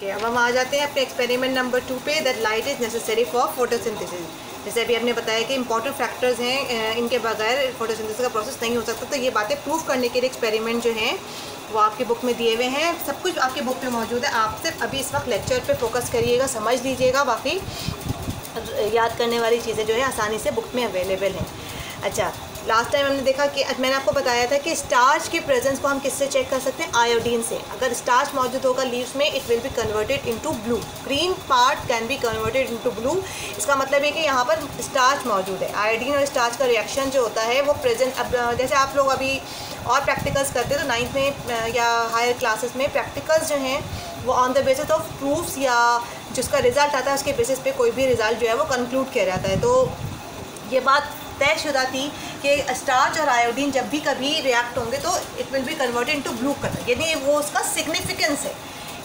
Okay, अब हम आ जाते हैं अपने एक्सपेरिमेंट नंबर 2 पे, that light is necessary for photosynthesis. जैसे अभी हमने बताया कि इंपॉर्टेंट फैक्टर्स हैं, इनके बगैर फोटोसिंथेसिस का प्रोसेस नहीं हो सकता। तो ये बातें प्रूव करने के लिए एक्सपेरिमेंट जो हैं वो आपकी बुक में दिए हुए हैं, सब कुछ आपकी बुक में मौजूद है। आप सिर्फ अभी इस वक्त लेक्चर पे फोकस करिएगा, समझ लीजिएगा, बाकी याद करने वाली चीज़ें जो है आसानी से बुक में अवेलेबल हैं। अच्छा, लास्ट टाइम हमने देखा कि मैंने आपको बताया था कि स्टार्च की प्रेजेंस को हम किससे चेक कर सकते हैं? आयोडीन से। अगर स्टार्च मौजूद होगा लीव्स में, it will be converted into blue, green part can be converted into blue. इसका मतलब है कि यहाँ पर स्टार्च मौजूद है। आयोडीन और स्टार्च का रिएक्शन जो होता है वो प्रेजेंट, अब जैसे आप लोग अभी और प्रैक्टिकल्स करते हैं तो 9th में या हायर क्लासेस में प्रैक्टिकल्स जो हैं वो on the basis of proofs या जिसका रिजल्ट आता है उसके बेसिस पे कोई भी रिजल्ट जो है वो कंक्लूड किया जाता है। तो ये बात तयशुदा थी कि स्टार्च और आयोडीन जब भी कभी रिएक्ट होंगे तो it will be converted into blue colour, यानी वो उसका सिग्निफिकेंस है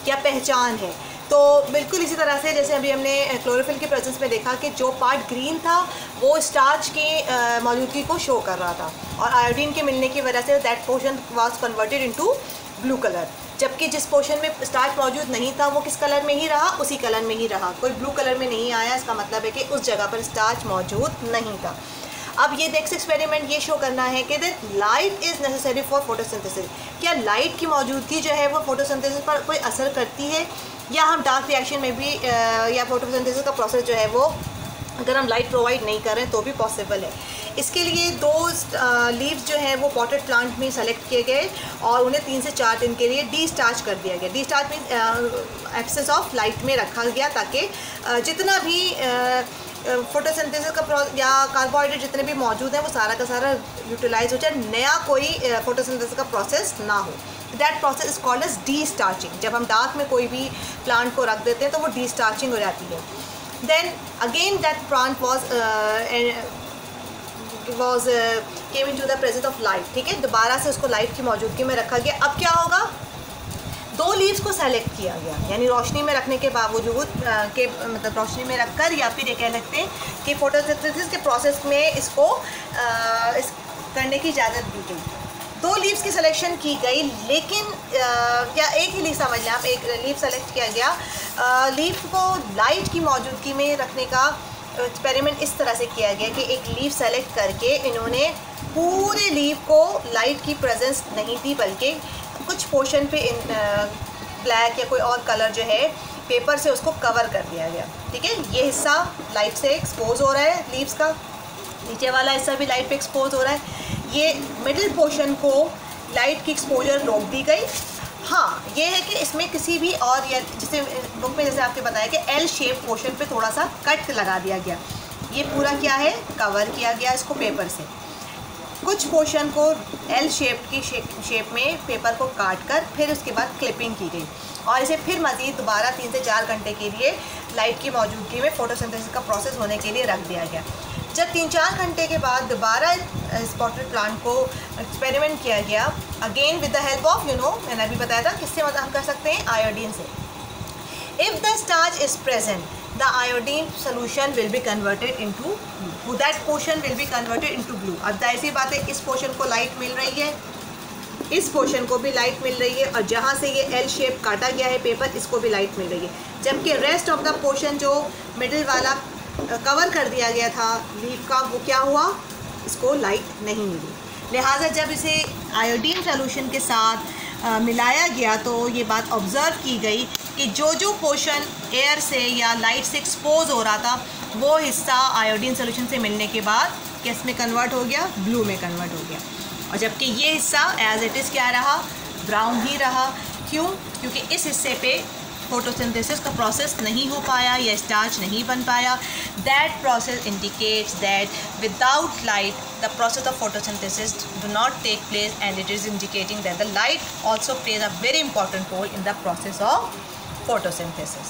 या पहचान है। तो बिल्कुल इसी तरह से जैसे अभी हमने क्लोरोफिल के प्रेजेंस में देखा कि जो पार्ट ग्रीन था वो स्टार्च की मौजूदगी को शो कर रहा था, और आयोडीन के मिलने की वजह say that portion was converted into blue colour. जबकि जिस पोर्शन में स्टार्च मौजूद नहीं था वो किस कलर में ही रहा? उसी कलर में ही रहा, कोई ब्लू कलर में नहीं आया। इसका मतलब है कि उस जगह पर स्टार्च मौजूद नहीं था। अब ये नेक्स्ट एक्सपेरिमेंट ये शो करना है कि light is necessary for photosynthesis. क्या लाइट की मौजूदगी जो है वो फोटोसिंथेसिस पर कोई असर करती है, या हम डार्क रिएक्शन में भी या फोटोसिंथेसिस का प्रोसेस जो है वो अगर हम लाइट प्रोवाइड नहीं करें तो भी पॉसिबल है। इसके लिए 2 लीव्स जो हैं वो पॉटेड प्लांट में सेलेक्ट किए गए और उन्हें 3 से 4 दिन के लिए डिस्टार्च कर दिया गया। डिस्टार्च मीन एब्सेंस ऑफ लाइट में रखा गया, ताकि जितना भी फोटोसिंथेसिस का या कार्बोहाइड्रेट जितने भी मौजूद हैं वो सारा का सारा यूटिलाइज हो जाए, नया कोई फोटोसिंथेसिस का प्रोसेस ना हो। That process is called as destarching. जब हम डार्क में कोई भी प्लांट को रख देते हैं तो वो डिस्टार्चिंग हो जाती है। Then again that plant came into the presence of light, ठीक है, दोबारा से उसको लाइट की मौजूदगी में रखा गया। अब क्या होगा? 2 लीव्स को सेलेक्ट किया गया, यानी रोशनी में रखने के बावजूद के मतलब रोशनी में रखकर, या फिर ये कह सकते हैं कि फोटोसिंथेसिस के प्रोसेस में इसको करने की इजाज़त दी गई। 2 लीव्स की सिलेक्शन की गई, लेकिन या एक ही लीव समझ लें आप, एक लीव सेलेक्ट किया गया। लीव को लाइट की मौजूदगी में रखने का एक्सपेरिमेंट इस तरह से किया गया कि एक लीव सेलेक्ट करके इन्होंने पूरे लीव को लाइट की प्रेजेंस नहीं थी, बल्कि कुछ पोर्शन पे ब्लैक या कोई और कलर जो है पेपर से उसको कवर कर दिया गया। ठीक है, ये हिस्सा लाइट से एक्सपोज हो रहा है लीव्स का, नीचे वाला हिस्सा भी लाइट पे एक्सपोज हो रहा है। ये मिडिल पोर्शन को लाइट की एक्सपोजर रोक दी गई। हाँ, ये है कि इसमें किसी भी और, या जैसे बुक में जैसे आपके बताया कि एल शेप पोर्शन पे थोड़ा सा कट लगा दिया गया। ये पूरा क्या है? कवर किया गया इसको पेपर से। कुछ पोर्शन को एल शेप की शेप में पेपर को काट कर फिर उसके बाद क्लिपिंग की गई, और इसे फिर मज़ीद दोबारा 3 से 4 घंटे के लिए लाइट की मौजूदगी में फोटोसिंथेसिस का प्रोसेस होने के लिए रख दिया गया। जब 3-4 घंटे के बाद दोबारा स्पॉटेड प्लांट को एक्सपेरिमेंट किया गया, again with the help of मैंने अभी बताया था किससे मदद हम कर सकते हैं? आयोडीन से। If the starch is present, the iodine solution will be converted into blue. That portion will be converted into blue. अब जाहिर सी बात है, इस पोर्शन को लाइट मिल रही है, इस पोर्शन को भी लाइट मिल रही है, और जहाँ से ये एल शेप काटा गया है पेपर, इसको भी लाइट मिल रही है। जबकि रेस्ट ऑफ द पोर्शन जो मिडिल वाला कवर कर दिया गया था लीफ का, वो क्या हुआ? इसको लाइट नहीं मिली। लिहाजा जब इसे आयोडीन सोल्यूशन के साथ मिलाया गया तो ये बात ऑब्ज़र्व की गई कि जो पोर्शन एयर से या लाइट से एक्सपोज हो रहा था वो हिस्सा आयोडीन सोल्यूशन से मिलने के बाद किस में कन्वर्ट हो गया? ब्लू में कन्वर्ट हो गया। और जबकि ये हिस्सा एज इट इज़ क्या रहा? ब्राउन ही रहा। क्यों? क्योंकि इस हिस्से पे फोटोसिंथेसिस का प्रोसेस नहीं हो पाया या स्टार्च नहीं बन पाया। That process indicates that without light the process of photosynthesis do not take place, and it is indicating that the light also plays a very important role in the process of photosynthesis.